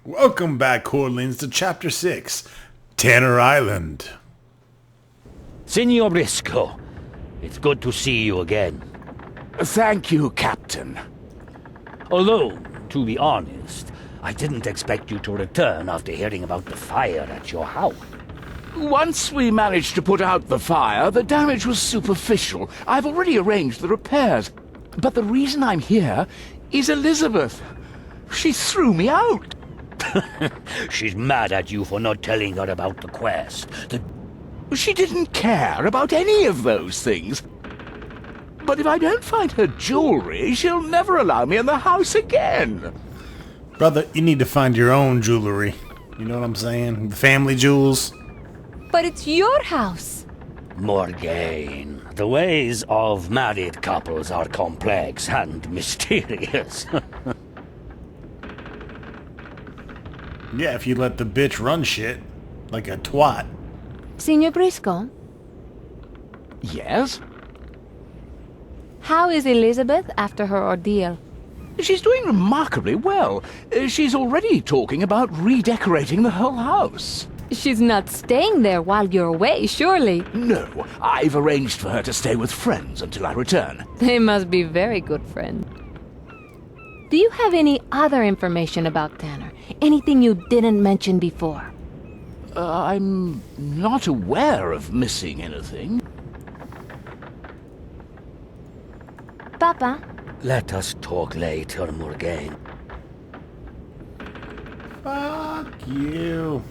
Welcome back, Corlins, to Chapter 6, Tanner Island. Signor Briscoe, it's good to see you again. Thank you, Captain. Although, to be honest, I didn't expect you to return after hearing about the fire at your house. Once we managed to put out the fire, the damage was superficial. I've already arranged the repairs. But the reason I'm here is Elizabeth. She threw me out. She's mad at you for not telling her about the quest. She didn't care about any of those things. But if I don't find her jewelry, she'll never allow me in the house again. Brother, you need to find your own jewelry. You know what I'm saying? The family jewels. But it's your house. Morgane, the ways of married couples are complex and mysterious. Yeah, if you let the bitch run shit. Like a twat. Signor Briscoe, Yes? how is Elizabeth after her ordeal? She's doing remarkably well. She's already talking about redecorating the whole house. She's not staying there while you're away, surely. No, I've arranged for her to stay with friends until I return. They must be very good friends. Do you have any other information about Tanner? Anything you didn't mention before? I'm not aware of missing anything. Papa, Let us talk later, Morgane. Fuck you.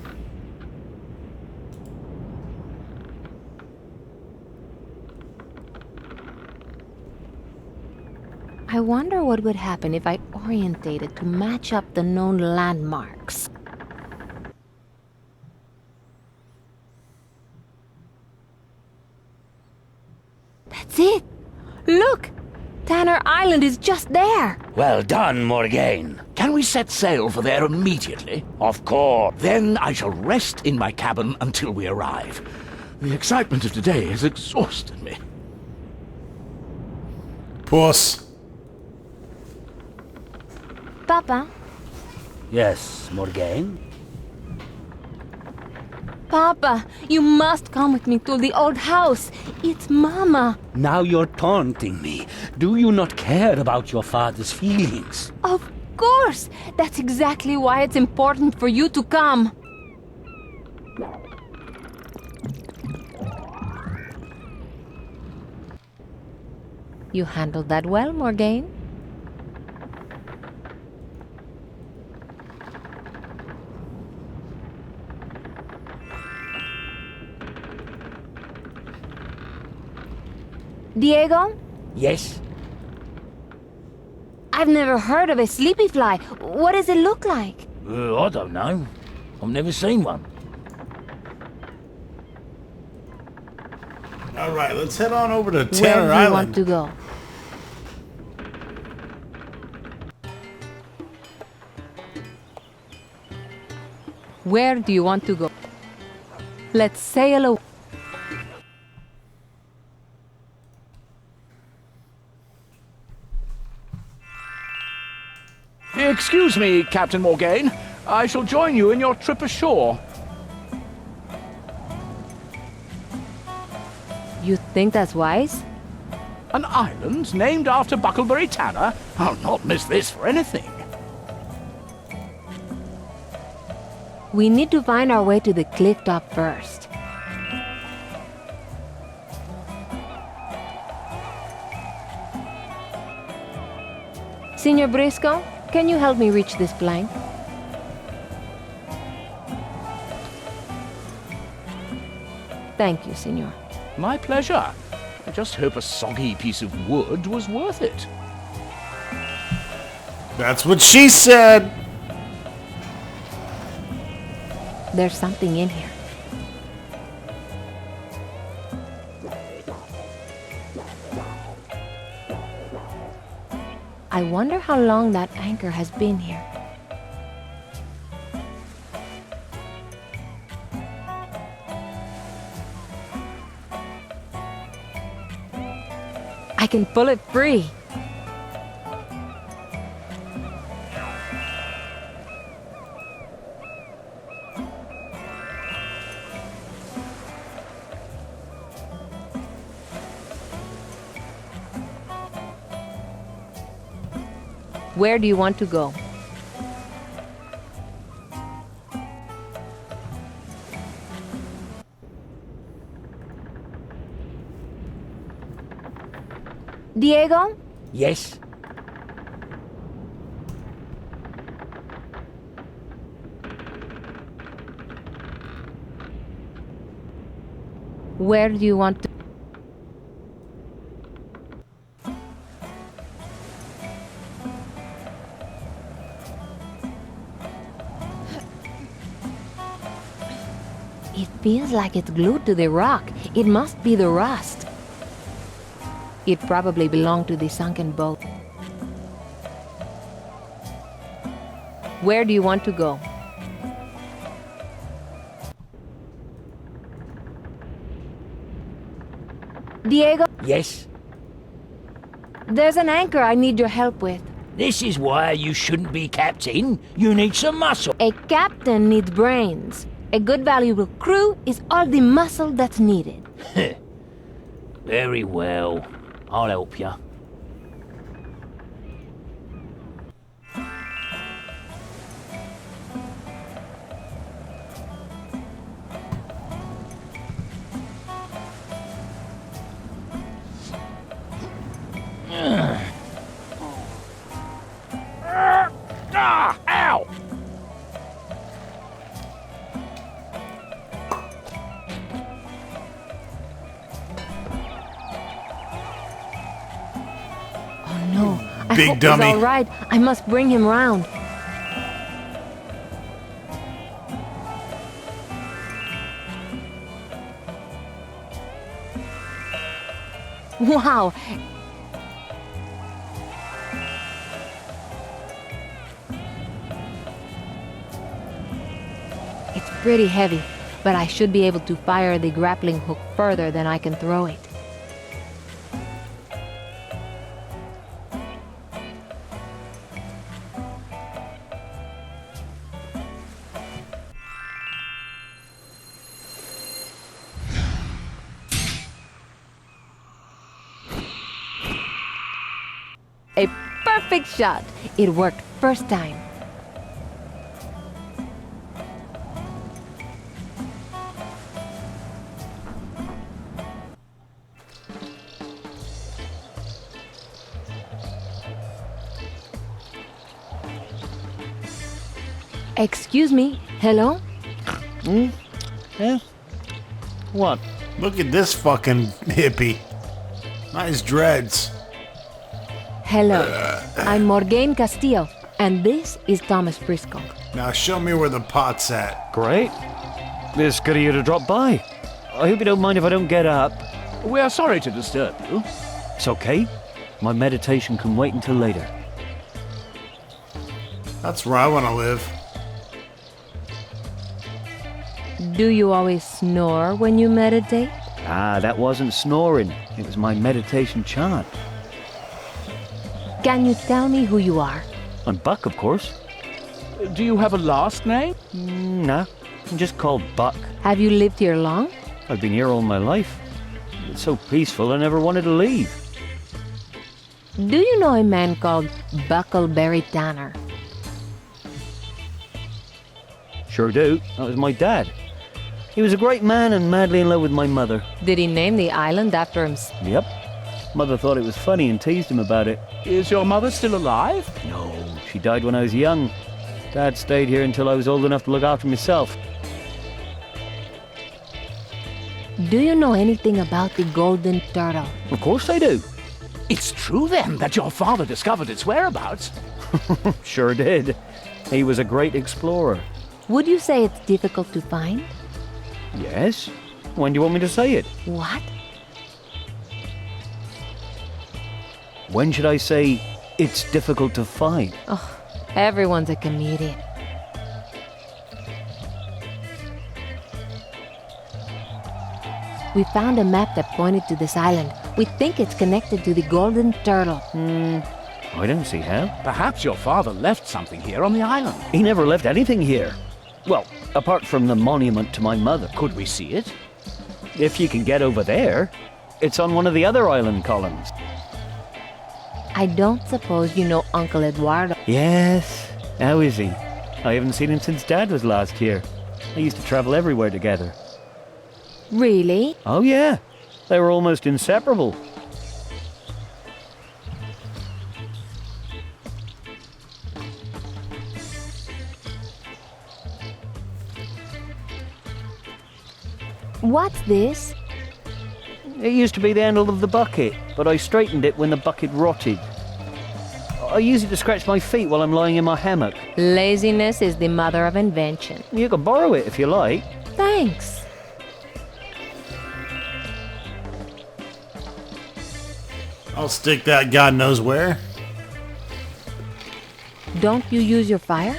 I wonder what would happen if I orientated to match up the known landmarks. That's it! Look! Tanner Island is just there! Well done, Morgane. Can we set sail for there immediately? Of course. Then I shall rest in my cabin until we arrive. The excitement of today has exhausted me. Puss. Papa? Yes, Morgane? Papa, you must come with me to the old house. It's Mama. Now you're taunting me. Do you not care about your father's feelings? Of course! That's exactly why it's important for you to come. You handled that well, Morgane. Diego? Yes? I've never heard of a sleepy fly. What does it look like? I don't know. I've never seen one. Alright, let's head on over to Where Tanner do you Island. want to go? Where do you want to go? Let's sail away. Excuse me, Captain Morgane. I shall join you in your trip ashore. You think that's wise? An island named after Bucklebury Tanner? I'll not miss this for anything. We need to find our way to the cliff top first. Signor Briscoe, can you help me reach this plank? Thank you, Signor. My pleasure. I just hope a soggy piece of wood was worth it. That's what she said. There's something in here. I wonder how long that anchor has been here. I can pull it free. Where do you want to go? Diego? Yes? Where do you want to... It feels like it's glued to the rock. It must be the rust. It probably belonged to the sunken boat. Where do you want to go? Diego, Yes? there's an anchor I need your help with. This is why you shouldn't be captain. You need some muscle. A captain needs brains. A good, valuable crew is all the muscle that's needed. Very well. I'll help you. Ow! Oh no. I Big hope dummy. he's all right. I must bring him round. Wow. It's pretty heavy, but I should be able to fire the grappling hook further than I can throw it. A perfect shot. It worked first time. Excuse me. Hello? Yeah? What? Look at this fucking hippie. Nice dreads. Hello. I'm Morgane Castillo, and this is Thomas Briscoe. Now show me where the pot's at. Great. It's good of you to drop by. I hope you don't mind if I don't get up. We are sorry to disturb you. It's okay. My meditation can wait until later. That's where I want to live. Do you always snore when you meditate? Ah, that wasn't snoring. It was my meditation chant. Can you tell me who you are? I'm Buck, of course. Do you have a last name? Nah, I'm just called Buck. Have you lived here long? I've been here all my life. It's so peaceful I never wanted to leave. Do you know a man called Buckleberry Tanner? Sure do. That was my dad. He was a great man and madly in love with my mother. Did he name the island after him? Yep. Mother thought it was funny and teased him about it. Is your mother still alive? No, she died when I was young. Dad stayed here until I was old enough to look after myself. Do you know anything about the golden turtle? Of course I do. It's true then that your father discovered its whereabouts. Sure did. He was a great explorer. Would you say it's difficult to find? Yes? When do you want me to say it? What? When should I say it's difficult to find? Oh, everyone's a comedian. We found a map that pointed to this island. We think it's connected to the golden turtle. I don't see how. Perhaps your father left something here on the island. He never left anything here. Well, apart from the monument to my mother. Could we see it? If you can get over there, it's on one of the other island columns. I don't suppose you know Uncle Eduardo. Yes. How is he? I haven't seen him since Dad was last here. They used to travel everywhere together. Really? Oh yeah. They were almost inseparable. What's this? It used to be the handle of the bucket, but I straightened it when the bucket rotted. I use it to scratch my feet while I'm lying in my hammock. Laziness is the mother of invention. You can borrow it if you like. Thanks. I'll stick that God knows where. Don't you use your fire?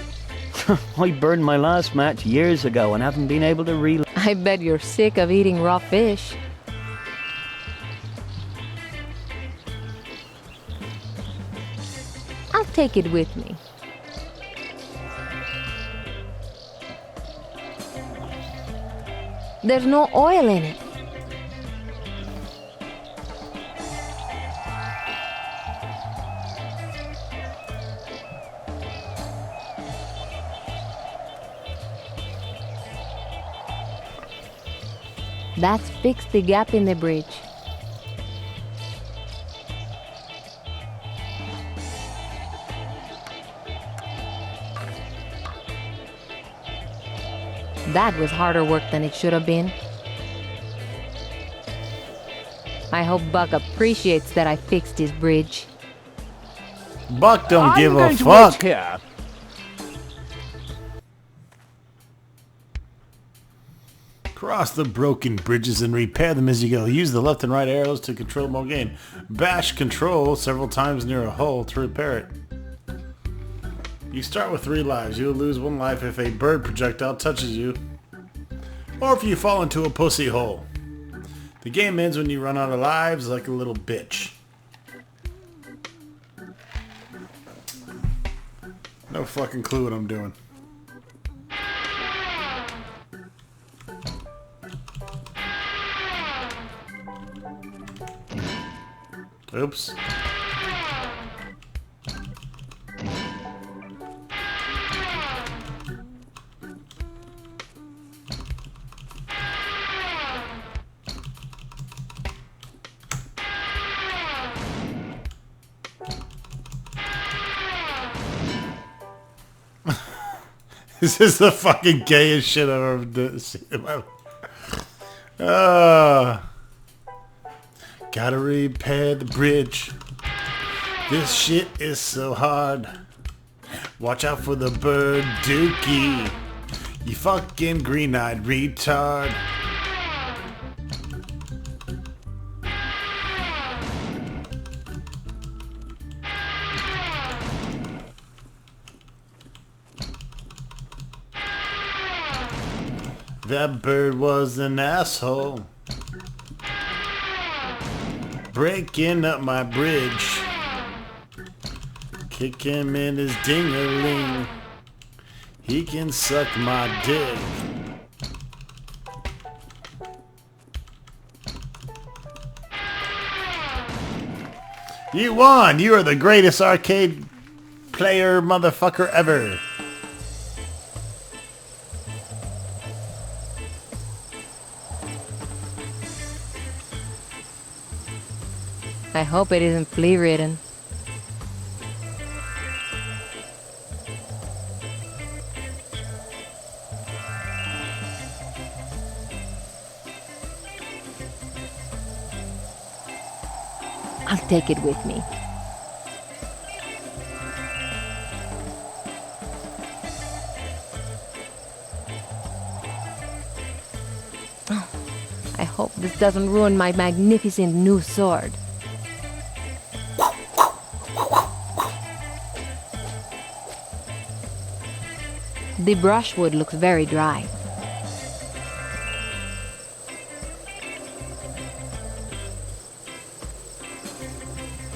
I burned my last match years ago and haven't been able to relight. I bet you're sick of eating raw fish. I'll take it with me. There's no oil in it. That's fixed the gap in the bridge. That was harder work than it should have been. I hope Buck appreciates that I fixed his bridge. Buck don't give a I'm going to wait fuck. here. Cross the broken bridges and repair them as you go. Use the left and right arrows to control Morgane. Bash control several times near a hull to repair it. You start with 3 lives. You will lose 1 life if a bird projectile touches you, or if you fall into a pussy hole. The game ends when you run out of lives like a little bitch. No fucking clue what I'm doing. Oops. This is the fucking gayest shit I've ever seen in my life. Gotta repair the bridge. This shit is so hard. Watch out for the bird dookie. You fucking green-eyed retard. That bird was an asshole. Breaking up my bridge. Kick him in his ding-a-ling. He can suck my dick. You won! You are the greatest arcade player motherfucker ever. I hope it isn't flea-ridden. I'll take it with me. Oh, I hope this doesn't ruin my magnificent new sword. The brushwood looks very dry.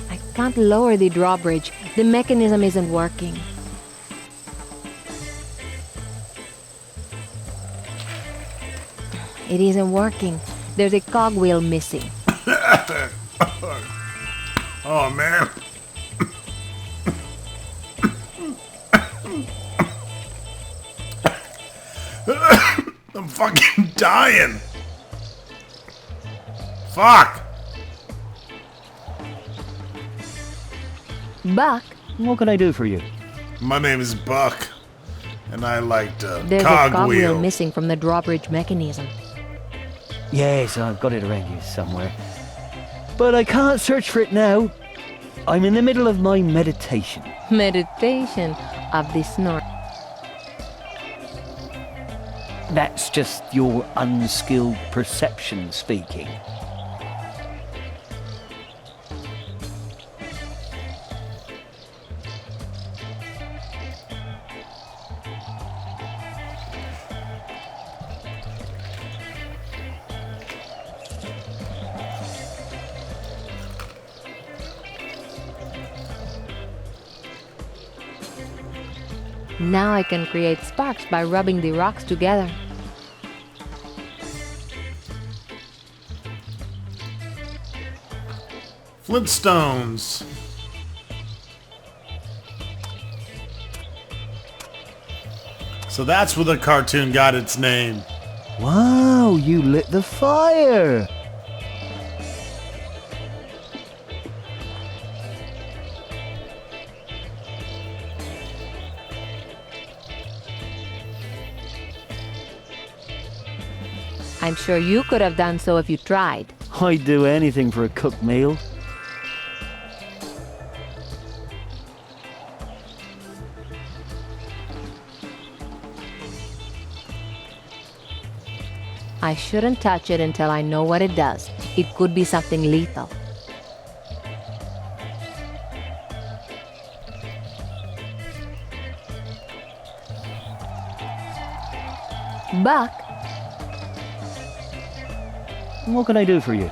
I can't lower the drawbridge. The mechanism isn't working. It isn't working. There's a cogwheel missing. Oh man. I'm fucking dying. Fuck. Buck, What can I do for you? My name is Buck, and I like to there's a cogwheel cogwheel. missing from the drawbridge mechanism. Yes, I've got it around here somewhere. But I can't search for it now. I'm in the middle of my meditation. Meditation of the snort. That's just your unskilled perception speaking. Now I can create sparks by rubbing the rocks together. Flintstones. So that's where the cartoon got its name. Wow, you lit the fire! I'm sure you could have done so if you tried. I'd do anything for a cooked meal. I shouldn't touch it until I know what it does. It could be something lethal. Buck, What can I do for you?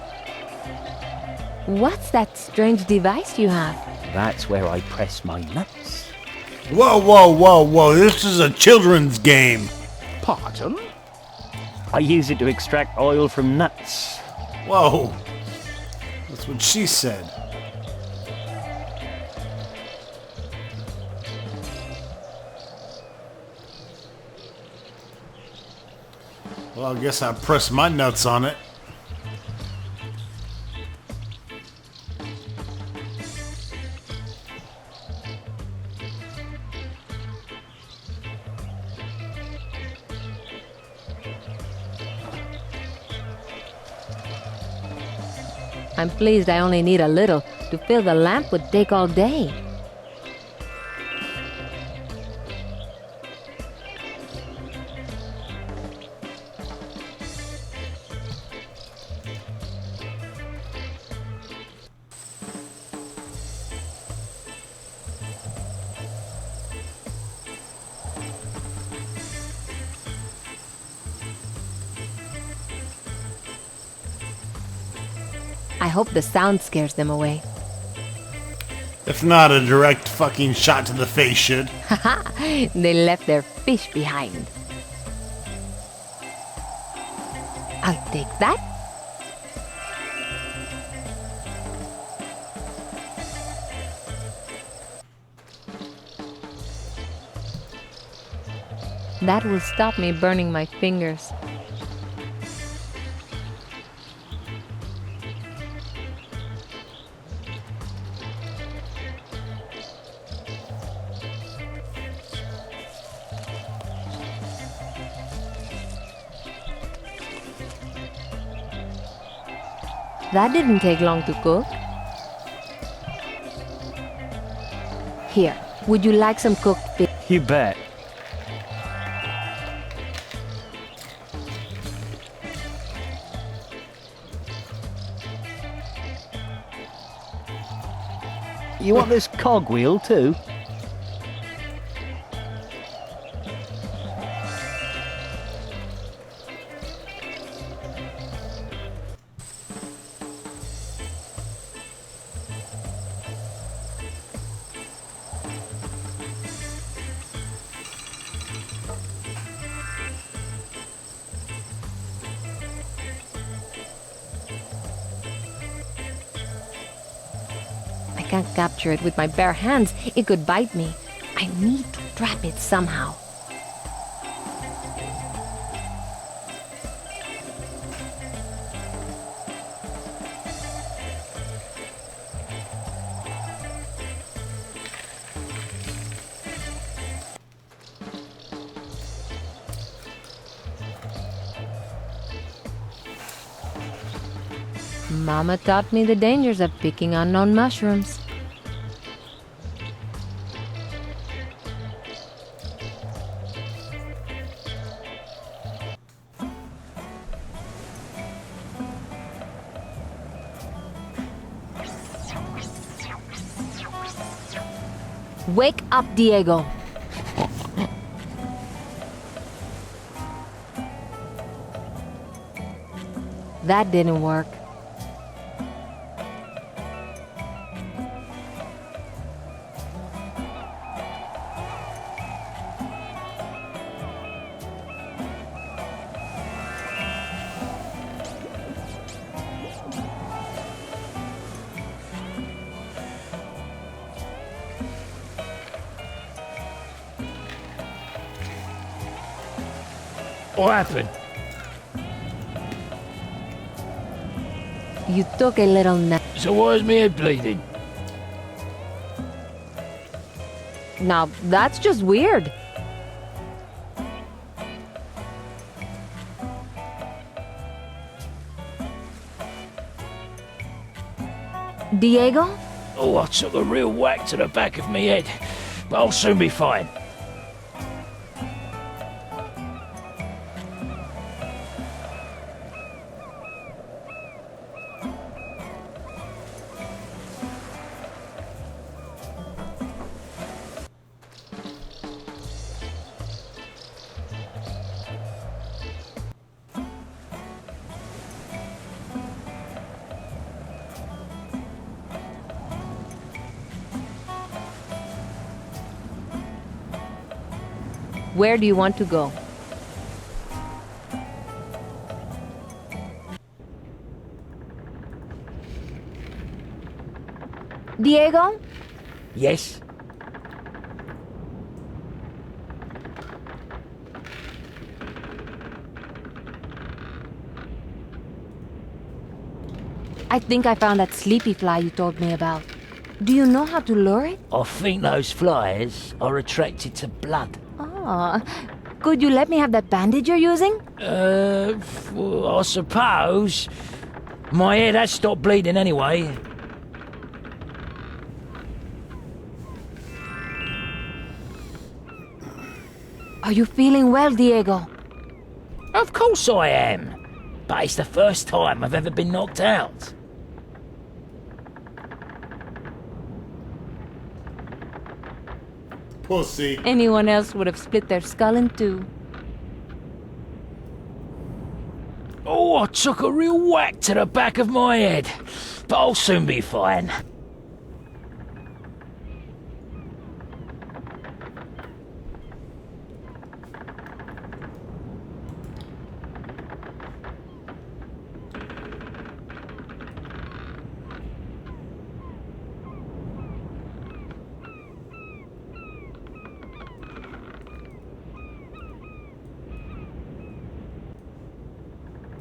what's that strange device you have? That's where I press my nuts. Whoa, whoa, whoa, whoa. This is a children's game. Pardon? I use it to extract oil from nuts. Whoa. That's what she said. Well, I guess I pressed my nuts on it. I'm pleased I only need a little. To fill the lamp would take all day. I hope the sound scares them away. If not, a direct fucking shot to the face should. Haha, they left their fish behind. I'll take that. That will stop me burning my fingers. That didn't take long to cook. Here, would you like some cooked fish? You bet. You want this cogwheel too? I can't capture it with my bare hands. It could bite me. I need to trap it somehow. Mama taught me the dangers of picking unknown mushrooms. Wake up, Diego. That didn't work. What happened? You took a little nap. So why is my head bleeding? Now, that's just weird. Diego? Oh, I took a real whack to the back of my head, but I'll soon be fine. Where do you want to go? Diego? Yes? I think I found that sleepy fly you told me about. Do you know how to lure it? I think those flies are attracted to blood. Oh, could you let me have that bandage you're using? Well, I suppose. My head has stopped bleeding anyway. Are you feeling well, Diego? Of course I am. But it's the first time I've ever been knocked out. Pussy. Anyone else would have split their skull in two. Oh, I took a real whack to the back of my head. But I'll soon be fine.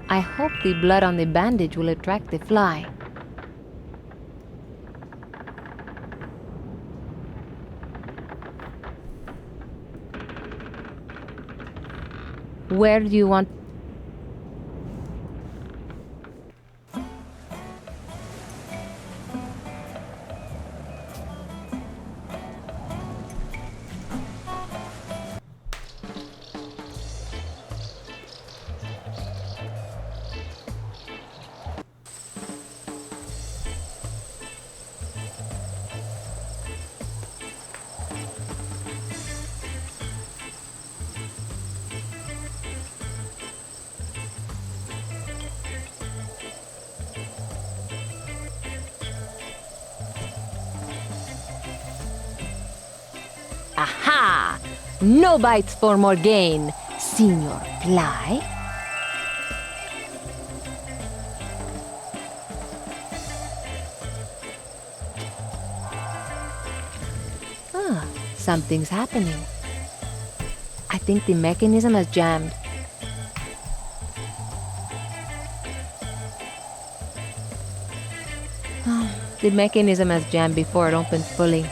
I hope the blood on the bandage will attract the fly. Where do you want... Aha! No bites for Morgane, Senor Fly. Ah, something's happening. I think the mechanism has jammed. The mechanism has jammed before it opens fully.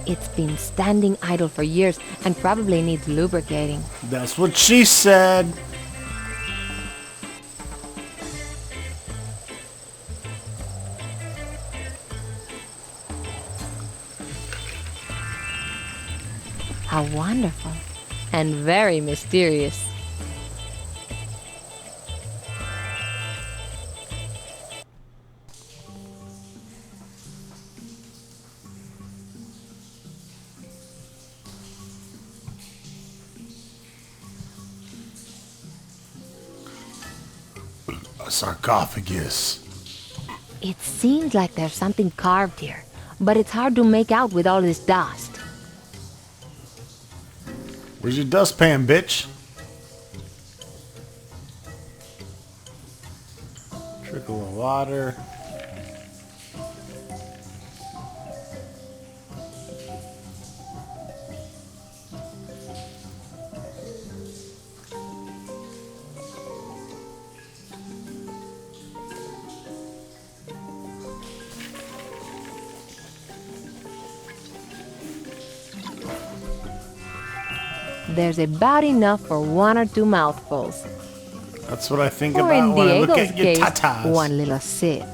It's been standing idle for years and probably needs lubricating. That's what she said. How wonderful. And very mysterious. A sarcophagus. It seems like there's something carved here, but it's hard to make out with all this dust. Where's your dustpan, bitch? Trickle of water. There's about enough for 1 or 2 mouthfuls. That's what I think Or in about when I look Diego's at your case, tatas. 1 little sip.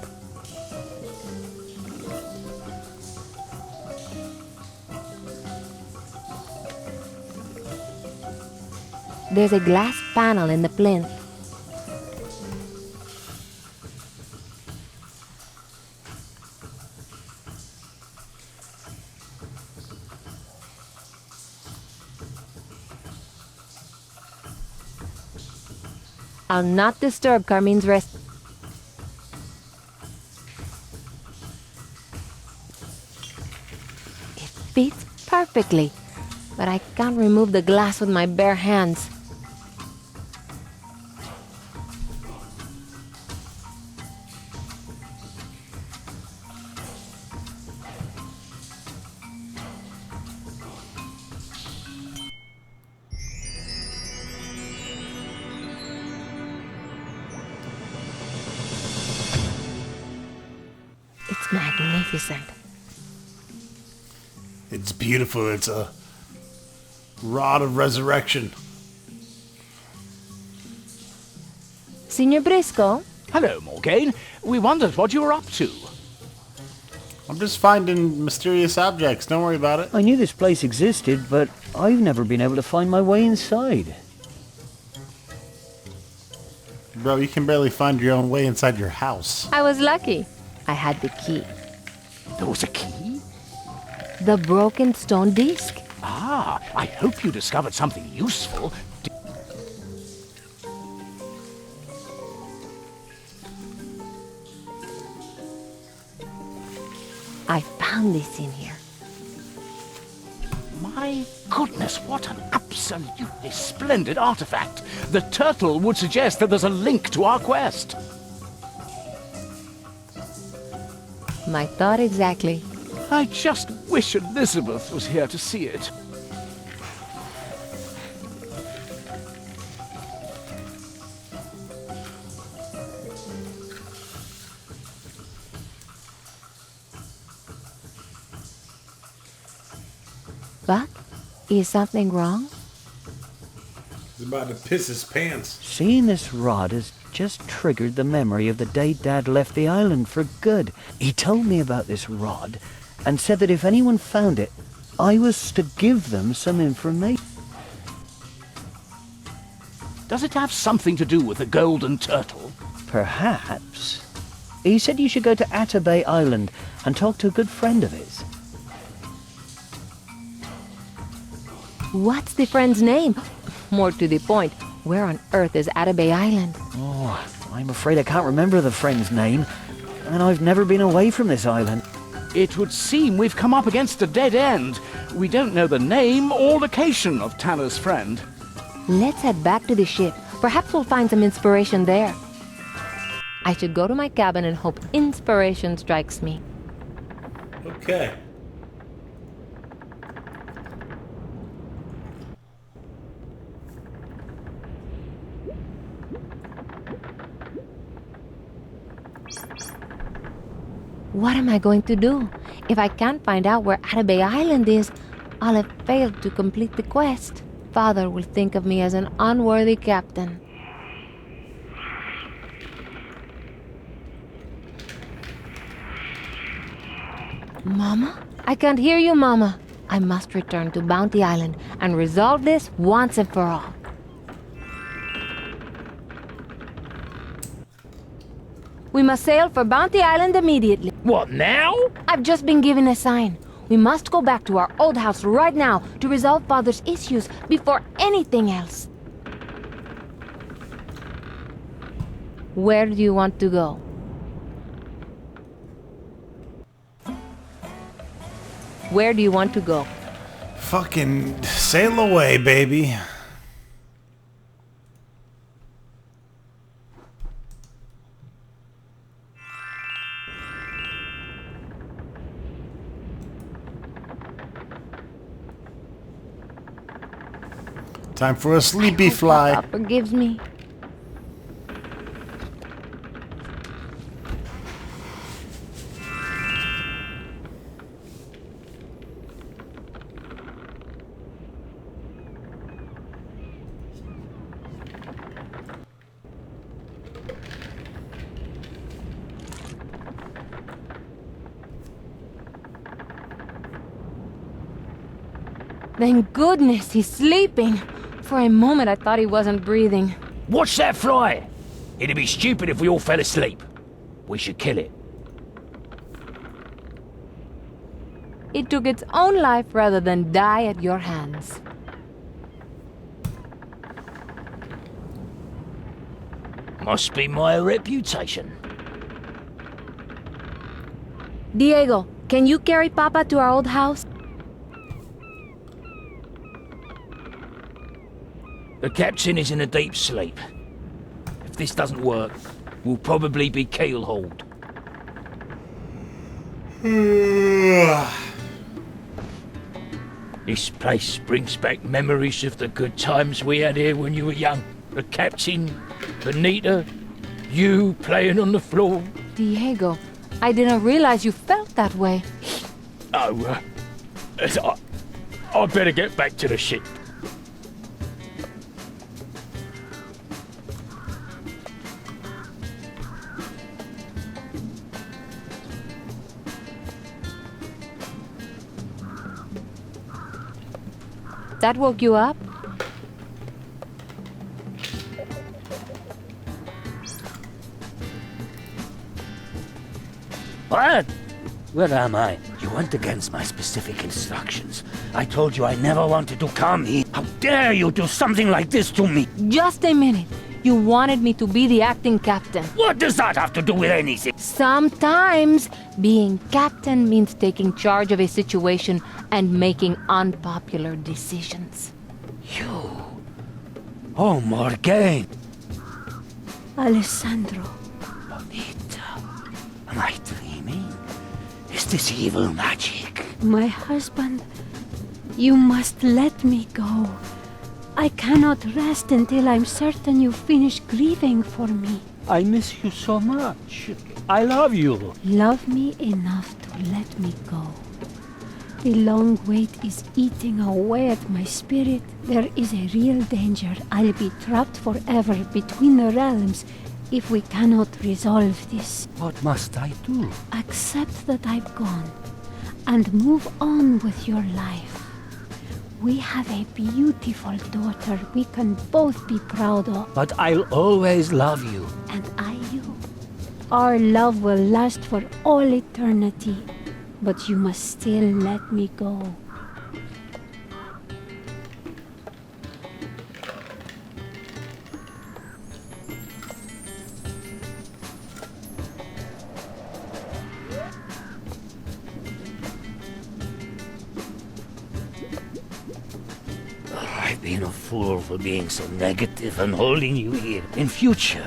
There's a glass panel in the plinth. I'll not disturb Carmine's rest. It fits perfectly, but I can't remove the glass with my bare hands. It's magnificent. It's beautiful. It's a rod of resurrection. Signor Briscoe? Hello, Morgane. We wondered what you were up to. I'm just finding mysterious objects. Don't worry about it. I knew this place existed, but I've never been able to find my way inside. Bro, you can barely find your own way inside your house. I was lucky. I had the key. There was a key? The broken stone disc. Ah, I hope you discovered something useful. I found this in here. My goodness, what an absolutely splendid artifact. The turtle would suggest that there's a link to our quest. My thought exactly. I just wish Elizabeth was here to see it. Buck, is something wrong? He's about to piss his pants. Seeing this rod has just triggered the memory of the day Dad left the island for good. He told me about this rod and said that if anyone found it, I was to give them some information. Does it have something to do with the golden turtle? Perhaps. He said you should go to Atabay Island and talk to a good friend of his. What's the friend's name? More to the point, where on earth is Atabay Island? Oh, I'm afraid I can't remember the friend's name, and I've never been away from this island. It would seem we've come up against a dead end. We don't know the name or location of Tanner's friend. Let's head back to the ship. Perhaps we'll find some inspiration there. I should go to my cabin and hope inspiration strikes me. Okay. What am I going to do? If I can't find out where Atabay Island is, I'll have failed to complete the quest. Father will think of me as an unworthy captain. Mama? I can't hear you, Mama. I must return to Bounty Island and resolve this once and for all. We must sail for Bounty Island immediately. What, now? I've just been given a sign. We must go back to our old house right now to resolve Father's issues before anything else. Where do you want to go? Where do you want to go? Fucking sail away, baby. Time for a sleepy fly. Papa forgives me. Thank goodness he's sleeping. For a moment I thought he wasn't breathing. Watch that fly! It'd be stupid if we all fell asleep. We should kill it. It took its own life rather than die at your hands. Must be my reputation. Diego, can you carry Papa to our old house? The captain is in a deep sleep. If this doesn't work, we'll probably be keel-hauled. This place brings back memories of the good times we had here when you were young. The captain, Benita, you playing on the floor. Diego, I didn't realize you felt that way. Oh, I'd better get back to the ship. That woke you up? What? Where am I? You went against my specific instructions. I told you I never wanted to come here. How dare you do something like this to me? Just a minute. You wanted me to be the acting captain. What does that have to do with anything? Sometimes being captain means taking charge of a situation and making unpopular decisions. You? Oh, Morgane. Alessandro. Bonita. Am I dreaming? Is this evil magic? My husband, you must let me go. I cannot rest until I'm certain you finish grieving for me. I miss you so much. I love you. Love me enough to let me go. The long wait is eating away at my spirit. There is a real danger I'll be trapped forever between the realms if we cannot resolve this. What must I do? Accept that I've gone and move on with your life. We have a beautiful daughter we can both be proud of. But I'll always love you. And I you. Our love will last for all eternity. But you must still let me go. I've been a fool for being so negative and holding you here. In future,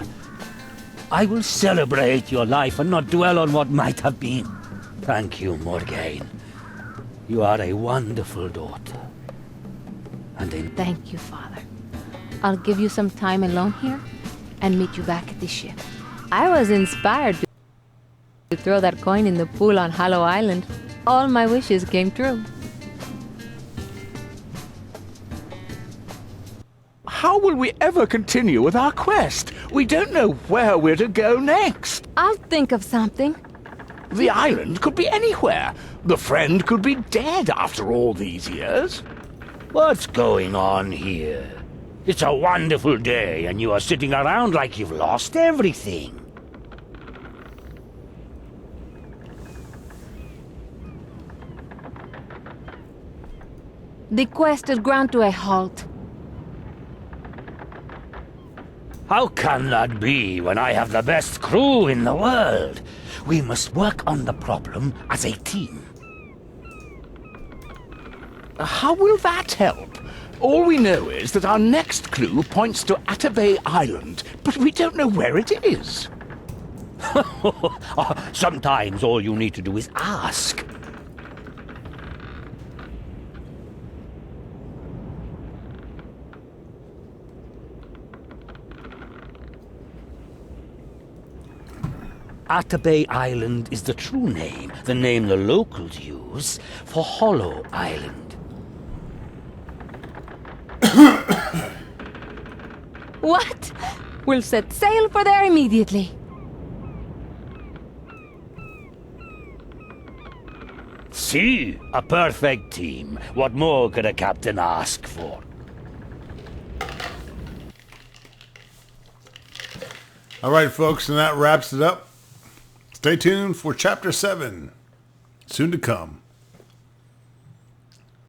I will celebrate your life and not dwell on what might have been. Thank you, Morgane. You are a wonderful daughter. And a... Thank you, Father. I'll give you some time alone here and meet you back at the ship. I was inspired to throw that coin in the pool on Hollow Island. All my wishes came true. How will we ever continue with our quest? We don't know where we're to go next. I'll think of something. The island could be anywhere. The friend could be dead after all these years. What's going on here? It's a wonderful day, and you are sitting around like you've lost everything. The quest has ground to a halt. How can that be when I have the best crew in the world? We must work on the problem as a team. How will that help? All we know is that our next clue points to Atabey Island, but we don't know where it is. Sometimes all you need to do is ask. Atabey Island is the true name, the name the locals use for Hollow Island. What? We'll set sail for there immediately. See? A perfect team. What more could a captain ask for? All right, folks, and that wraps it up. Stay tuned for Chapter 7. Soon to come.